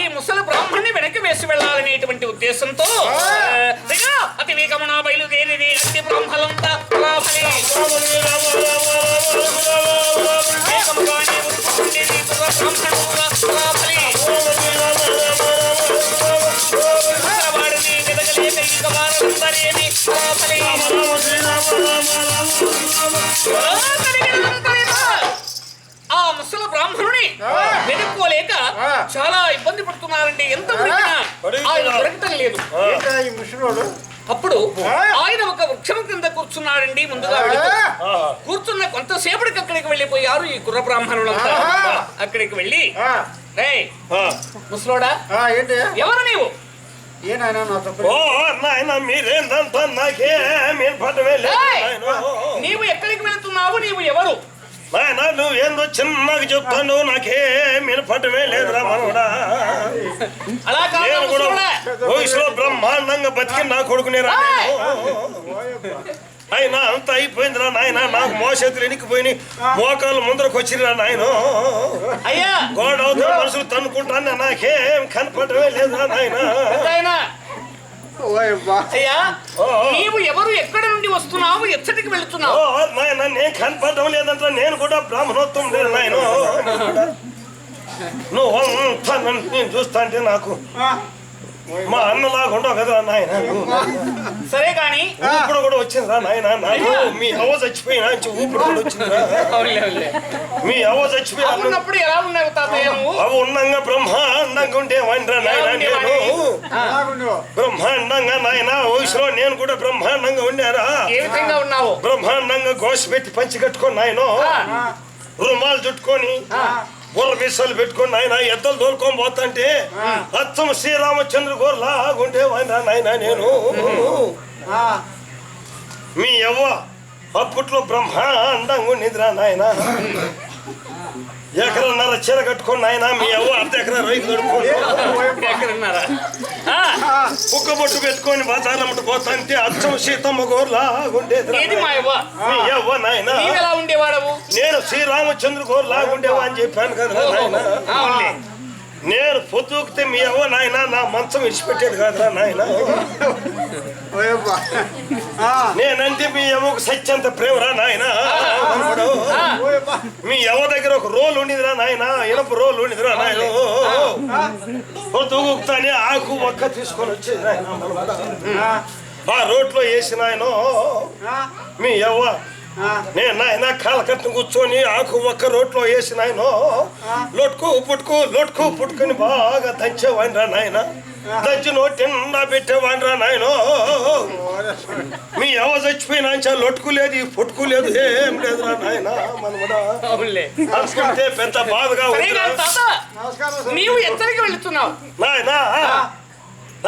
ఈ ముసలి బ్రాహ్మణ్ణి వెనక్కి వేసి వెళ్ళాలనేటువంటి ఉద్దేశంతో అతి వేగమున బయలుదేరి అతి బ్రాహ్మలంతా ఆ ముసలి బ్రాహ్మణుని వెనుక్కోలేక చాలా ఇబ్బంది పడుతున్నారండి. ఎంత ఆయన దొరకటం లేదు. అప్పుడు ఆయన ఒక వృక్షం కింద కూర్చున్నాడండి. ముందుగా కూర్చున్న కొంతసేపటికి అక్కడికి వెళ్ళిపోయారు ఈ కుర్ర బ్రాహ్మణులంతా. అక్కడికి వెళ్ళి ముసలోడా ఎవరు నీవు? నీవు ఎక్కడికి వెళ్తున్నావు? నీవు ఎవరు? నువ్వేందో చిన్నగా చెప్తాను, నాకేమీ పట్టమే లేదురా మనవడా. అలా వయసులో బ్రహ్మాండంగా బతికి నా కొడుకునేరా. అయినా అంత అయిపోయిందిరా నాయన. నాకు మోసేతులు ఎనికిపోయి మోకాలు ముందరకు వచ్చిరా నాయన. అయ్యా గోడ అవుతున్న మనుషులు తన్నుకుంటాను, నాకేం కనపడమే లేదురా నాయన. అయ్యా నీవు ఎవరు? ఎక్కడ నుండి వస్తున్నావు? ఎచ్చటికి వెళ్తున్నావు? నాయన నేను కనపడడం లేదంటే నేను కూడా బ్రాహ్మణోత్వం లేదు నాయన. నువ్వు అంతా నేను చూస్తా అంటే నాకు మా అన్నలాగా ఉండవు కదా నాయన. సరే కానీ ఊపిరి కూడా వచ్చిందిరా నాయన. నాకు మీ అవ్వ చచ్చిపోయినా ఊపిరి కూడా వచ్చిందిరా. మీ అవ్వ చచ్చిపోయినప్పుడు ఎలా ఉన్నావు తాతయ్య? అవి ఉన్నంగా బ్రహ్మాండంగా ఉండేవాడిరా నాయన. నేను బ్రహ్మాండంగా నాయన వయసులో నేను కూడా బ్రహ్మాండంగా ఉండారా. ఏ విధంగా ఉన్నావు? బ్రహ్మాండంగా గోసి పెట్టి పంచి కట్టుకొని నాయన, రుమాలు చుట్టుకొని బుర్ర మీసాలు పెట్టుకొని నాయన ఎద్దలు తోలుకొని పోతాంటే అచ్చం శ్రీరామచంద్ర గోర్లాగుండేవాడినా నాయన నేను. మీ అవ్వ అప్పట్లో బ్రహ్మాండంగా ఉండేదిరా నాయన. ఎకరన్నర చీర కట్టుకొని నాయన మీ అవ్వ అర్ధ ఎకరా రైతు కట్టుకొని కుక్క బొట్టు పెట్టుకొని బజార్లమ్మట పోతాంటే అచ్చం సీతమ్మ గోర్లాగుండేది మీ అవ్వ నాయన. నేను శ్రీరామచంద్ర గోర్లాగుండేవా అని చెప్పాను కదా నాయన. నేను పొద్దుకితే మీ అవ్వ నాయన నా మంచం విడిచిపెట్టేది కాదురా నాయన. నేనంటే మీ అవ్వకు సత్యంత ప్రేమరా నాయన. మీ అవ్వ దగ్గర ఒక రోల్ ఉండిదిరా నాయన, ఇనప రోల్ ఉండిదిరా నాయన. పొద్దుకుతానే ఆకు ఒక్క తీసుకొని వచ్చేది నాయన. ఆ రోడ్లో వేసిన ఆయన మీ అవ్వ నేను నాయన కాళ్ళ కట్టును కూర్చొని ఆకు ఒక్క రోట్లో వేసి నాయన లొట్టుకు పుట్టుకుని బాగా దంచేవాడిరా నాయన. దంచి నోటిండా పెట్టేవాడిరా నాయన. మీ అవ్వ చచ్చిపోయినా లొట్టుకు లేదు, పుట్టుకు లేదు, ఏం లేదురా నాయన. మనముడా అనుకుంటే పెద్ద బాధగా నీవు ఎక్కడికి వెళ్తున్నావు నాయన?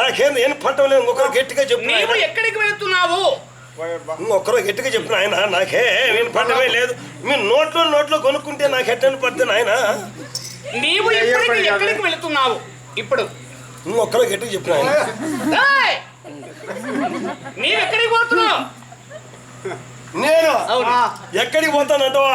నాకేం ఏం పట్టలేదు. ఇంకొకరు గట్టిగా చెప్పు. నీవు ఎక్కడికి వెళ్తున్నావు? ఇంకొకరు గట్టిగా చెప్పిన ఆయన నాకేం పట్టమే లేదు. మీరు నోట్లో కొనుక్కుంటే నాకు ఎట్టని పడుతుంది నాయన. నీవు ఎక్కడికి వెళ్తున్నావు ఇప్పుడు? ఇంకొకరు గట్టిగా చెప్పిన ఆయన. నీవు ఎక్కడికి పోతున్నావు? నేను ఎక్కడికి పోతానంటవా?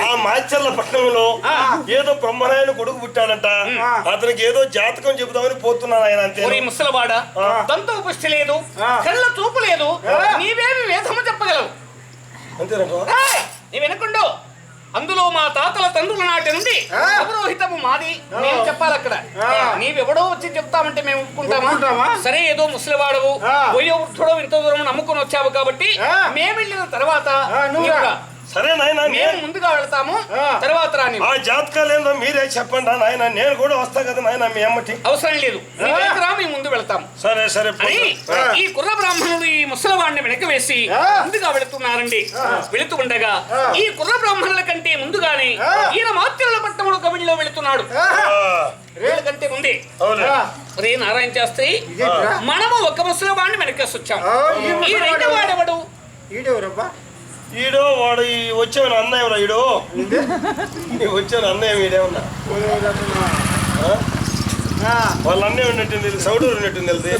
ఆ మాచర్ల పట్టణంలో ఏదో బ్రహ్మనాయన కొడుకు పుట్టాడంట. అతనికి ఏదో జాతకం చెబుదామని పోతున్నాను ఆయన. అంతే. ముసలవాడ దంతో పుష్టి లేదు, కళ్ళ చూపు లేదు, నీవేమి వేదము చెప్పగలవు? అంతేనంట. నీ వెనుకుండు అందులో మా తాతల తండ్రుల నాటి నుండి పౌరోహితము మాది. మేము చెప్పాలి అక్కడ. నీవెవడో వచ్చి చెప్తామంటే మేము ఒప్పుకుంటామా? సరే ఏదో ముసలివాడవు, పోయే వృద్ధుడో ఇంత దూరం నమ్ముకుని వచ్చావు కాబట్టి మేము వెళ్ళిన తర్వాత సరే నాయన మేము ముందుగా వెళ్తాము, తర్వాత రాని. ఆ జాతకాలు ఏందో మీరే చెప్పండి నాయన. నేను కూడా వస్తా కదా నాయన మీ అమ్మటి. అవసరం లేదు, మేము ముందు వెళ్తాం. సరే సరే. ఈ కుర్ర బ్రాహ్మణుడు ఈ ముసలివాడిని వెనక వేసి ముందుగా వెళుతున్నారండి. వెళుతూ ఉండగా ఈ కుర్ర బ్రాహ్మణుల కంటే ముందుగానే ఈయన మాత్రుల పట్టణంలో కవిడిలో వెళుతున్నాడు. వీళ్ళకంటే ముందే రే నారాయణ శాస్త్రి, మనము ఒక ముసలివాడిని వెనకేసి వచ్చాం. ఈ రెండో వాడెవడు? ఈడో వాడు వచ్చాను అన్నయ్య. ఈడో వచ్చాను అన్నయ్య. వీడేమన్నా వాళ్ళ అన్నయ్య ఉన్నట్టుంది, సౌడూరు ఉన్నట్టుంది. వెళ్తే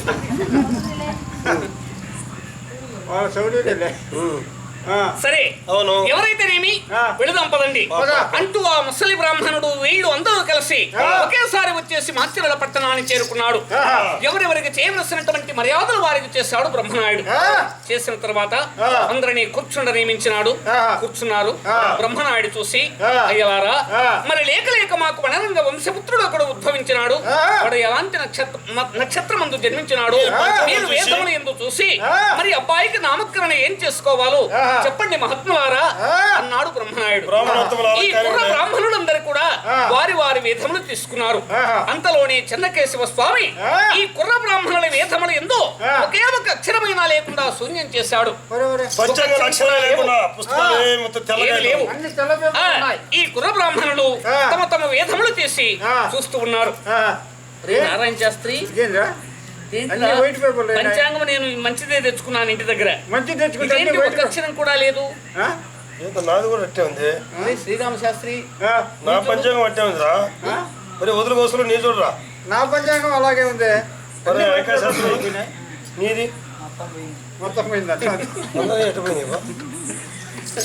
సరే అవును. ఎవరైతేనేమి వెళదాం పదండి అంటూ ఆ ముసలి బ్రాహ్మణుడు వీళ్ళు అందరూ కలిసి ఒకేసారి వచ్చేసి మాచిరాల పట్టణాన్ని చేరుకున్నాడు. ఎవరెవరికి చేయవలసినటువంటి మర్యాదలు వారికి చేశాడు బ్రహ్మనాయుడు. చేసిన తర్వాత అందరినీ కూర్చుండ నియమించినాడు. కూర్చున్నారు. బ్రహ్మనాయుడు చూసి అయ్యవారా మరి లేక లేక మాకు వనరంగ వంశపుత్రుడు ఒకడు ఉద్భవించినాడు. వాడు ఎలాంటి నక్షత్రమందు జన్మించినాడు. మీరు వేదములు ఎందు చూసి మరి అబ్బాయికి నామకరణ ఏం చేసుకోవాలో చెప్పండి మహాత్ములారా అన్నాడు బ్రహ్మనాయుడు. ఈ కుర్ర బ్రాహ్మణులందరూ కూడా వారి వారి వేదములు తీసుకున్నారు. అంతలోనే చెన్నకేశవ స్వామి ఈ కుర్ర బ్రాహ్మణుల వేదములు ఎందు ఒకే ఒక అక్షరమైన లేకుండా శూన్యం చేశాడు. లేవు. ఈ కుర్ర బ్రాహ్మణులు తమ తమ వేదములు తీసి చూస్తూ ఉన్నారు. నారాయణ శాస్త్రి పంచాంగం నేను మంచిదే తెచ్చుకున్నాను ఇంటి దగ్గర. ఒక అక్షరం కూడా లేదు. నాది కూడా అట్టే ఉంది. శ్రీరామ శాస్త్రి నా పంచాంగం అట్టే ఉందిరా. మరి వదులు కోసలు నీ చూడరా. నా పంచాంగం అలాగే ఉంది. నీది మొత్తం పోయిందా?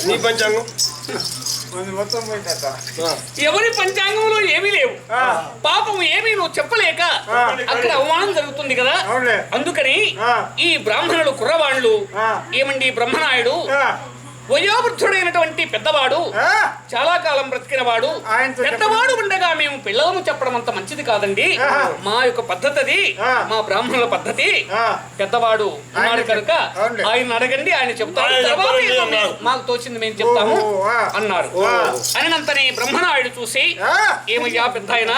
నీ పంచాంగం మొత్తం పోయిందట. ఎవరి పంచాంగంలో ఏమీ లేవు. పాపం ఏమీ నువ్వు చెప్పలేక అక్కడ అవమానం జరుగుతుంది కదా. అందుకని ఈ బ్రాహ్మణులు కుర్రవాళ్ళు ఏమండి బ్రహ్మనాయుడు వయోవృద్ధుడైనటువంటి పెద్దవాడు, చాలా కాలం బ్రతికినవాడు, పెద్దవాడు ఉండగా మేము పిల్లలను చెప్పడం అంత మంచిది కాదండి. మా యొక్క పద్ధతి, మా బ్రాహ్మణుల పద్ధతి. పెద్దవాడు ఉన్నాడు కనుక ఆయన అడగండి, ఆయన చెప్తారు. తర్వాత మాకు తోచింది మేము చెప్తాము అన్నారు. అనంతనే బ్రహ్మనాయుడు చూసి ఏమయ్యా పెద్ద ఆయన,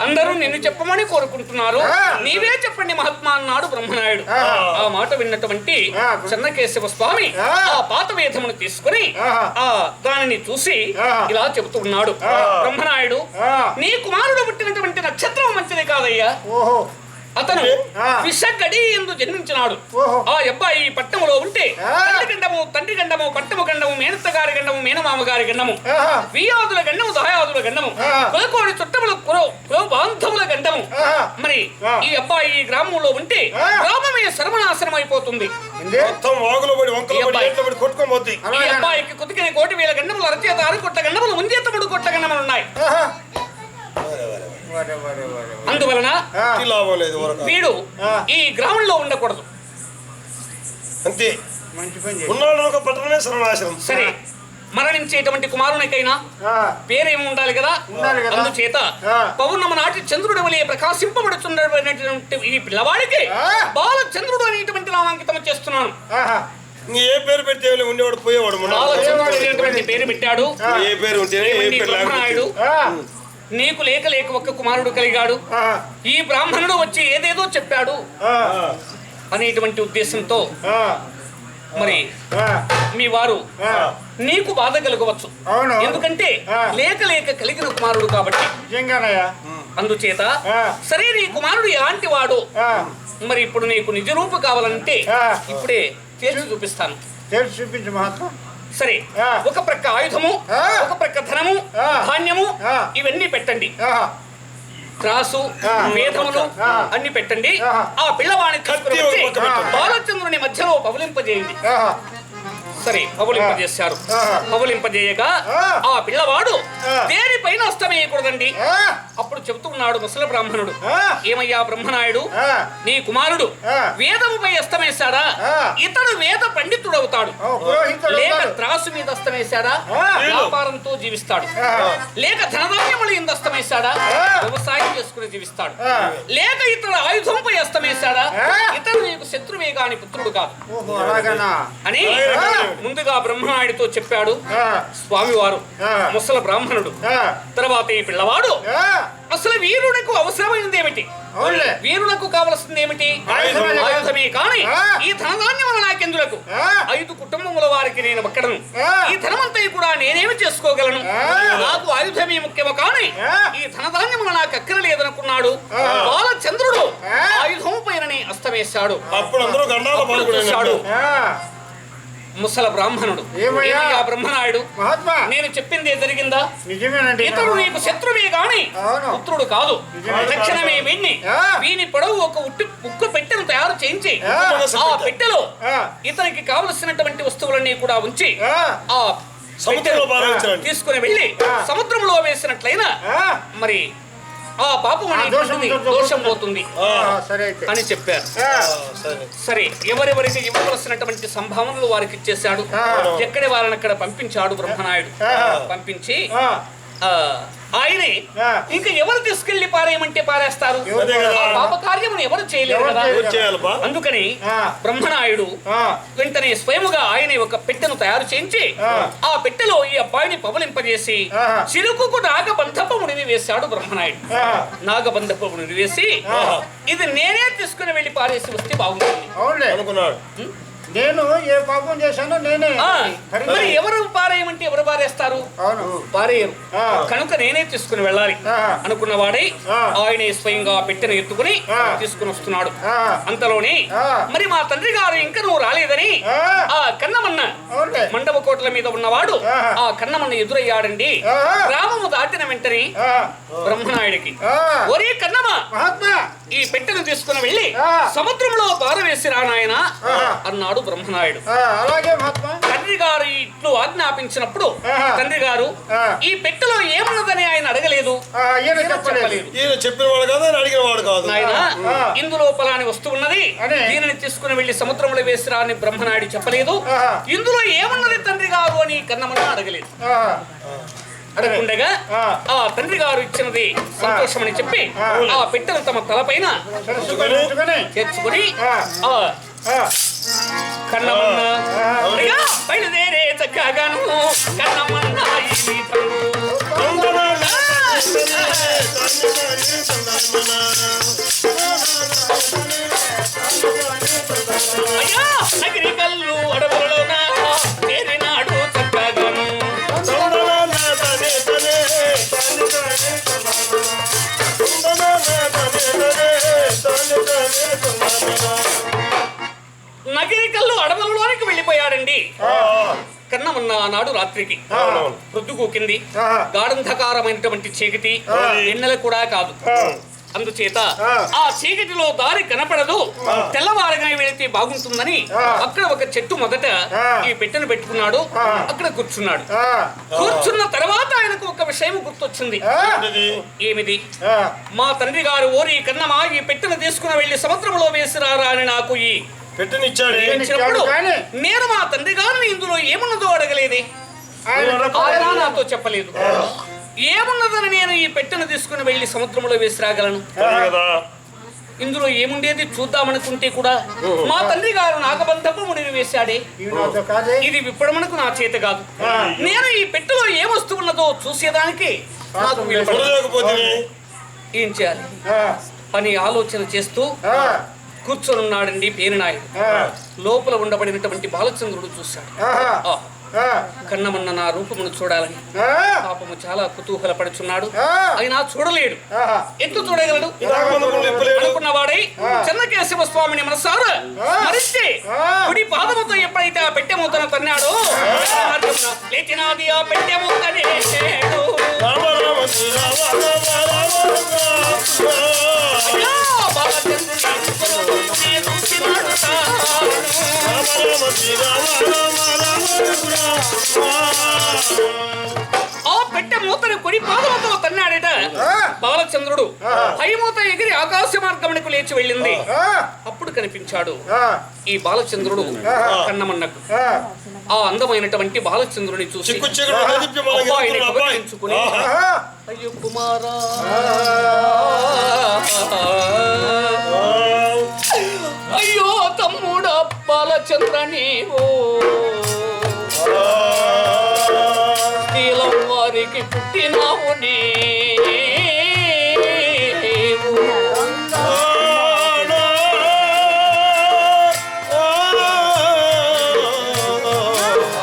అందరూ నిన్ను చెప్పమని కోరుకుంటున్నారు, నీవే చెప్పండి మహాత్మా అన్నాడు బ్రహ్మనాయుడు. ఆ మాట విన్నటువంటి చెన్నకేశవ స్వామి ఆ పాత వేదమును తీసుకుని దానిని చూసి ఇలా చెబుతున్నాడు. బ్రహ్మనాయుడు, నీ కుమారుడు పుట్టినటువంటి నక్షత్రం మంచిది కాదయ్యా. అతను విషగడి ఎందు జన్మించినాడు. ఆ అబ్బాయి పట్టణంలో ఉంటే తల్లి గండము, తండ్రి గండము, పట్టము గండము, మేనత్త గారి గండము, మేనమామ గారి గండము, వియాదుల గండము, దాయాదుల గండము, కులకోడి చుట్టముల బాంధవుల గండము. మరి ఈ అబ్బాయి ఈ గ్రామంలో ఉంటే గ్రామమే సర్వనాశనం అయిపోతుంది. ఈ అబ్బాయికి కుతికిన 1,000 గండములు, అరచేత 6 కొట్ల గండములు, ముంజేత 3 కొట్ల గండములు ఉన్నాయి. అందువలన వీడు ఈ గ్రామంలో ఉండకూడదు. అంతే. పట్టణమే సర్వనాశనం. సరే, మరణించేటువంటి కుమారునికైనా పేరేమి ఉండాలి కదా. అందుచేత పౌర్ణమి నాటి చంద్రుడి వలె ప్రకాశింపబడుతున్నటువంటి ఈ పిల్లవాడికి బాలచంద్రుడు అనేటువంటి నామాంకితం చేస్తున్నాను. ఏ పేరు పెడితే ఉండేవాడు పోయేవాడు. బాలచంద్రుడు అనేటువంటి పేరు పెట్టాడు. ఏ పేరు ఉంటే బ్రహ్మనాయుడు నీకు లేక లేక ఒక్క కుమారుడు కలిగాడు. ఈ బ్రాహ్మణుడు వచ్చి ఏదేదో చెప్పాడు అనేటువంటి ఉద్దేశంతో మరి మీ వారు నీకు బాధ కలగవచ్చు. ఎందుకంటే లేక లేక కలిగిన కుమారుడు కాబట్టి. అందుచేత సరే, నీ కుమారుడు ఎలాంటి వాడు మరి ఇప్పుడు నీకు నిజ రూపు కావాలంటే ఇప్పుడే చేసి చూపిస్తాను. చూపించు మహాత్మా. సరే, ఒక ప్రక్క ఆయుధము, ఒక ప్రక్క ధనము, ధాన్యము ఇవన్నీ పెట్టండి. త్రాసు, వేదములు అన్ని పెట్టండి. ఆ పిల్లవాడిని బాలచంద్రుని మధ్యలో పవలింపజేయండి. సరే, పవలింపజేశారు. పవలింపజేయగా ఆ పిల్లవాడు దేనిపైన అస్తమేయకూడదండి. అప్పుడు చెబుతున్నాడు ముసలి బ్రాహ్మణుడు, ఏమయ్యా బ్రహ్మనాయుడు, నీ కుమారుడు వేదముపై అస్తమేశాడా? ఇతడు వేద పండితుడవుతాడు. లేక త్రాసు మీద అస్తమేశాడా? వ్యాపారంతో జీవిస్తాడు. లేక ధనధాన్యముల మీద అస్తమేశాడా? వ్యవసాయం చేసుకుని జీవిస్తాడు. లేక ఇతడు ఆయుధంపై అస్తమేశాడా? ఇతడు నీకు శత్రువే గాని పుత్రుడు కాదు అని ముందుగా బ్రహ్మనాయుడితో చెప్పాడు స్వామివారు. ముసల బ్రాహ్మణుడు తర్వాత ఈ పిల్లవాడు అసలు వీరునకు అవసరమైనది ఏమిటి? వీరులకు కావలసింది ఏమిటి? ఆయుధమే కాని ఈ ధనధాన్యం నాకెందులకు? 5 కుటుంబముల వారికి నేను ఒక్కడను. ఈ ధనమంతా కూడా నేనేమి చేసుకోగలను? నాకు ఆయుధమే ముఖ్యము కాని ఈ ధనధాన్యము నాకు అక్కర లేదనుకున్నాడు. బాలచంద్రుడు ఆయుధం పైననే అస్తమేశాడు. ముసల బ్రాహ్మణుడు. ఏమయ్యా? ఏమయ్యా బ్రహ్మనాయుడు, మహాత్మా నేను చెప్పిందే జరిగిందా? నిజమేనండి. ఇతడు నీకు శత్రువే గాని అవును. పుత్రుడు కాదు. నిజమే. తక్షణమే వీణ్ణి ఆ. వీని పొడవు ఒక ఉక్కు పెట్టెను తయారు చేయించి ఆ. ఆ పెట్టెలో ఆ. ఇతనికి కావలసినటువంటి వస్తువులన్నీ కూడా ఉంచి ఆ. ఆ సముద్రంలో భావించండి. తీసుకుని వెళ్ళి ఆ. సముద్రంలో వేసినట్లయినా ఆ. మరి ఆ పాపం ఆ అనేటువంటిది దోషం పోతుంది ఆ, సరే అయితే. అని చెప్పారు. ఆ. సరే. సరే, ఎవరెవరికి ఇవ్వవలసినటువంటి సంభావనలు వారికి ఇచ్చేశాడు. ఆ. ఎక్కడి వారిని అక్కడ పంపించాడు బ్రహ్మనాయుడు. ఆ. పంపించి ఆ. ఆ, ఆయనే ఆ. ఇంకా ఎవరు తీసుకెళ్లి పారేయమంటే పారేస్తారు. అదే కదా. ఆ పాప కార్యమును ఎవరు చేయలేరు ఎవరు కదా. చేయలేరు. ఏం చేయాలబ్బా? అందుకని ఆ. బ్రహ్మనాయుడు ఆ. వెంటనే స్వయముగా ఆయనే ఒక పెట్టెను తయారు చేయించి ఆ. ఆ పెట్టెలో ఈ అబ్బాయిని పవలింపజేసి ఆ. చిలుకుకు నాగబంధపు ముడిని వేశాడు బ్రహ్మనాయుడు. ఆ. నాగబంధపు ముడిని వేసి ఆ. ఇది నేనే తీసుకుని వెళ్లి పారేసి వస్తే బాగుంటుంది అవునులే. అనుకున్నాడు. నేను ఏ పాపం చేశానో నేనే ఆ, సరే. మరి ఎవరు పారేయమంటే ఎవరు పారేస్తారు? అవును. పారేయరు. ఆ. కనుక నేనే తీసుకుని వెళ్ళాలి ఆ. అనుకున్న వాడై ఆ. ఆయనే స్వయంగా పెట్టెను ఎత్తుకుని ఆ. తీసుకుని వస్తున్నాడు. ఆ. అంతలోనే ఆ. మరి మా తండ్రి గారు ఇంకా నువ్వు రాలేదని ఆ. ఆ కన్నమన్న అవునులే. మండప కోటల మీద ఉన్నవాడు ఆ. ఆ కన్నమన్న ఎదురయ్యాడండి. ఆ. గ్రామము దాటిన వెంటనే ఆ. బ్రహ్మనాయుడికి, ఆ. ఒరే కన్నమ, మహాత్మా ఈ పెట్టెను తీసుకుని వెళ్ళి ఆ. సముద్రంలో పారవేసి రానాయన ఆ. అన్నాడు బ్రహ్మనాయుడు. ఆ, అలాగే మహాత్మా. తండ్రి గారు ఇట్లు ఆజ్ఞాపించినప్పుడు ఆహా. తండ్రి గారు ఆ. ఈ పెట్టెలో ఏమున్నదని ఆయన అడగలేదు. ఆ, ఈయన ఈయన చెప్పలేదు. ఈయన చెప్పిన వాడు కాదు, ఆయన అడిగిన వాడు కాదు. నాయన, ఆ. ఇందులో పలాని వస్తువు ఉన్నది, అని. దీనిని తీసుకుని వెళ్లి సముద్రంలో వేసిరా అని బ్రహ్మనాయుడు చెప్పలేదు. ఆహా. ఇందులో ఏమున్నది తండ్రి గారు అని కన్నమన్న అడగలేదు. ఆ. అడగకుండగా ఆ. ఆ తండ్రి గారు ఇచ్చినది సంతోషమని చెప్పి ఆ. ఆ పెట్టెను తమ తలపైన సరస్సుకొని ఉంచుకొని. చేర్చుకుని ఆ. ఆ ఆ. కన్నమన్న ఆ. అయ్యా, బయలుదేరే చక్కగాను కన్నమన్న ఈ తమ్ముడు. అయ్యా, అగ్రికల్లు అడవులలోన చేరినాడు చక్కగాను. నగిరికల్లు అడవులలోనికి వెళ్ళిపోయాడండి కన్నమన్న ఆనాడు రాత్రికి. అవునవును. ప్రొద్దుకూకింది, ఆహా. గాఢంధకారమైనటువంటి చీకటి, ఎన్నెల కూడా కాదు. అందుచేత ఆ చీకటిలో దారి కనపడదు, తెల్లవారగానే వెళితే బాగుంటుందని అక్కడ ఒక చెట్టు మొదట ఈ పెట్టెను పెట్టుకున్నాడు. అక్కడ కూర్చున్నాడు. ఆ. కూర్చున్న తర్వాత ఆయనకు ఒక విషయం గుర్తొచ్చింది. ఆ. ఏమిది? ఆ. మా తండ్రి గారు ఓరి కన్నమా ఈ పెట్టెను తీసుకుని వెళ్లి సముద్రంలో వేసిరారా అని నాకు ఈ పెట్టనిచ్చాడు. ఇచ్చినప్పుడు కానీ నేను మా తండ్రి గారిని ఇందులో ఏమున్నదో అడగలేదే. ఆయన నాతో చెప్పలేదు. ఏమున్నదని నేను ఈ పెట్టెను తీసుకుని వెళ్లి సముద్రంలో వేసి రాగలను? కదా. ఇందులో ఏముండేది చూద్దామనుకుంటే కూడా మా తండ్రి గారు నాగబంధపు ముడిని వేశాడే. ఇవి నాతో కాదే. ఇది విప్పడమనకు నా చేత కాదు. నేను ఈ పెట్టెలో ఏ వస్తువు ఉన్నదో చూసేదానికి నాకు వీలు పడదు. చూడలేకపోతే ఏం చేయాలి ఆ. అని ఆలోచన చేస్తూ ఆ. కూర్చొని ఉన్నాడండి పేరునాయుడు. ఆ. లోపల ఉండబడినటువంటి బాలచంద్రుడు చూశాడు. ఆహా. ఆ, ఆ. కన్నమన్న నా రూపమును చూడాలని ఆ. పాపము చాలా కుతూహలపడుచున్నాడు. ఆ. అయినా చూడలేడు. ఆహా. ఎట్లు చూడగలడు అనుకున్నవాడై చెన్నకేశవ స్వామిని మనసారా స్మరిస్తే కుడి పాదముతో ఎప్పుడైతే ఆ పెట్టె మూతను తన్నాడో లేచినాది ఆ పెట్టె మూతనే ఆ పెట్టె మూతని కుడి పాదముతో తన్నాడట. బాలచంద్రుడు పైమూత ఎగిరి ఆకాశ మార్గమునకు లేచి వెళ్ళింది. ఆ. అప్పుడు కనిపించాడు ఆ. ఈ బాలచంద్రుడు కన్నమన్నకు. ఆ అందమైనటువంటి బాలచంద్రుని చూసి అబ్బాయిని కబలించుకుని, ఆహా. అయ్యో కుమారా, అయ్యో తమ్ముడా బాలచంద్ర నీవు నీలం వారికి పుట్టినావు నీవు.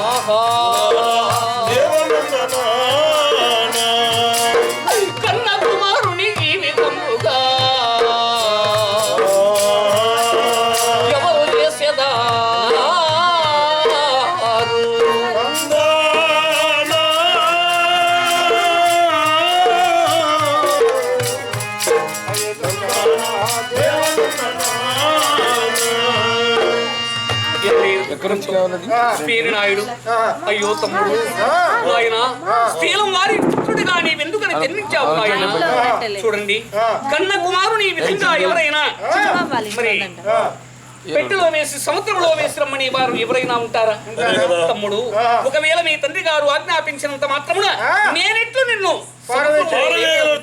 ఆహా, కన్న కుమారుని జీవితముగా ఎవరు చేసేదా పేరునాయుడు అయ్యో తమ్ముడు ఆయన శీలం వారి పుత్రుడిగా నీవెందుకని జన్మించావు ఆయన చూడండి కన్న కుమారుని ఈ విధంగా ఎవరైనా మరి పెట్టెలో వేసి సముద్రంలో వేసి రమ్మని వారు ఎవరైనా ఉంటారా తమ్ముడు ఒకవేళ మీ తండ్రి గారు ఆజ్ఞాపించినంత మాత్రమున నేనెట్లు నిన్ను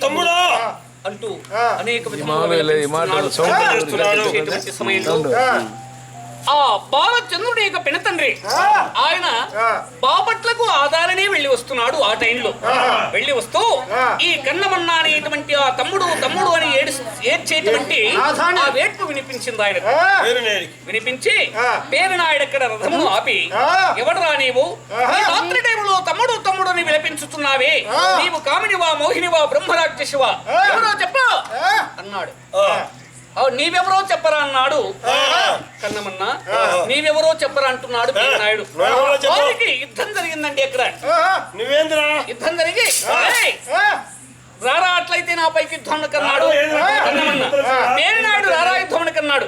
తమ్ముడా అంటూ అనేక విధములుగా సమయంలో ఆ బాలచంద్రుడి యొక్క పెనతండ్రి ఆయన బాపట్లకు ఆధారనే వెళ్లి వస్తున్నాడు. ఆ టైంలో వెళ్లి వస్తూ ఈ కన్నమన్న అనేటువంటి ఆ తమ్ముడు తమ్ముడు అని ఏడ్చేటువంటి ఆ వేట్పు వినిపించింది ఆయన. వినిపించి పేరునాయుడు అక్కడ రథమును ఆపి ఎవడరా నీవు ఈ రాత్రి టైంలో తమ్ముడు తమ్ముడు అని విలపించుతున్నావే, నీవు కామినివా మోహినివా బ్రహ్మరాక్షసివా ఎవరో చెప్పు అన్నాడు. నీవెవరో చెప్పరా అన్నాడు కన్నమన్న. నీవెవరో చెప్పరా అంటున్నాడు పేరునాయుడు. వారికి యుద్ధం జరిగిందండి అక్కడ. నువ్వేంద్రా యుద్ధం జరిగి రారా అట్లయితే నా పైకి యుద్ధం కన్నాడు కన్నమన్న. పేరునాయుడు రారా యుద్ధం కన్నాడు.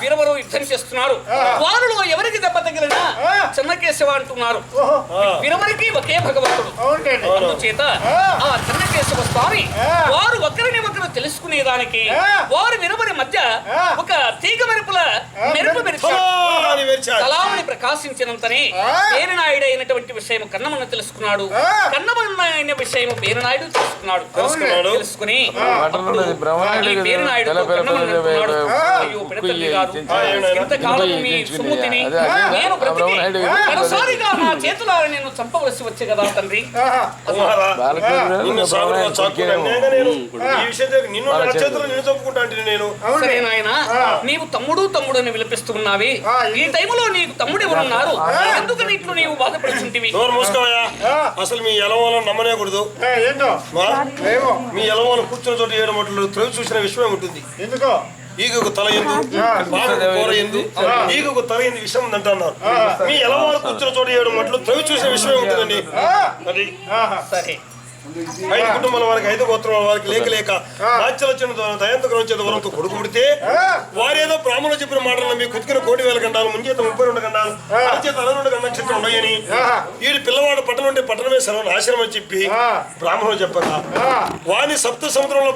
వీరెవరు యుద్ధం చేస్తున్నారు. వారిలో ఎవరికి దెబ్బ తగిలినా చెన్నకేశవ అంటున్నారు. వీరెవరికి ఒకే భగవంతుడు. అందుచేత ఆ చెన్నకేశవ స్వామి వారు ఒకరిని ఒకరు తెలుసుకునేదానికి వారు వీరెవరి మధ్య ఒక తీగ మెరుపుల మెరుపు కళామని ప్రకాశించినంతనే పేరునాయుడు అయినటువంటి విషయం కన్నమన్న తెలుసుకున్నాడు. కన్నమన్న అయిన విషయం పేరునాయుడు తెలుసుకున్నాడు. తెలుసుకుని పేరునాయుడు ఇంతకాలం మీ సుమ్ముతిని నేను బ్రతికి కడసారిగా నా చేతులారా నేను చంపవలసి వచ్చే కదా తండ్రి. సరే నాయన నీవు తమ్ముడు తమ్ముడు అని విలపిస్తున్నావి. ఈ టైంలో నీకు తమ్ముడు ఎవరున్నారు? ఎందుకు నీకు నీవు బాధపడుతుంటివి? అసలు మీ ఎలవలో నమ్మనేకూడదు. మీ ఎలవలో కూర్చున్న చోట 7 మట్లు త్రవి చూసిన విషయం ఉంటుంది. ఎందుకో ఈగకు తల ఎందు కూర ఎందు ఈగకు తల ఎందు విషయం ఉందంటున్నారు. మీ ఎలవాళ్ళు కూర్చున్న చోట 7 మట్లు త్రవి చూసిన విషయం ఉంటుందండి. అది సరే 5 కుటుంబాల వారికి 5 గోత్రాల వారికి లేక లేక రాజ్యాల చిన్న దయంతకరం చేత వరంతో కొడుకు పుడితే వారేదో బ్రాహ్మణులు చెప్పిన మాటలను మీ కుతికిన 1,000 గండాలు ముంచేత 32 గండాలు చేత 62 గంట నక్షత్రం ఉన్నాయని వీడి పిల్లవాడు పట్టణం ఉంటే పట్టణమే సర్వ నాశనం అని చెప్పి బ్రాహ్మణులు చెప్పగా వాని సప్త సముద్రంలో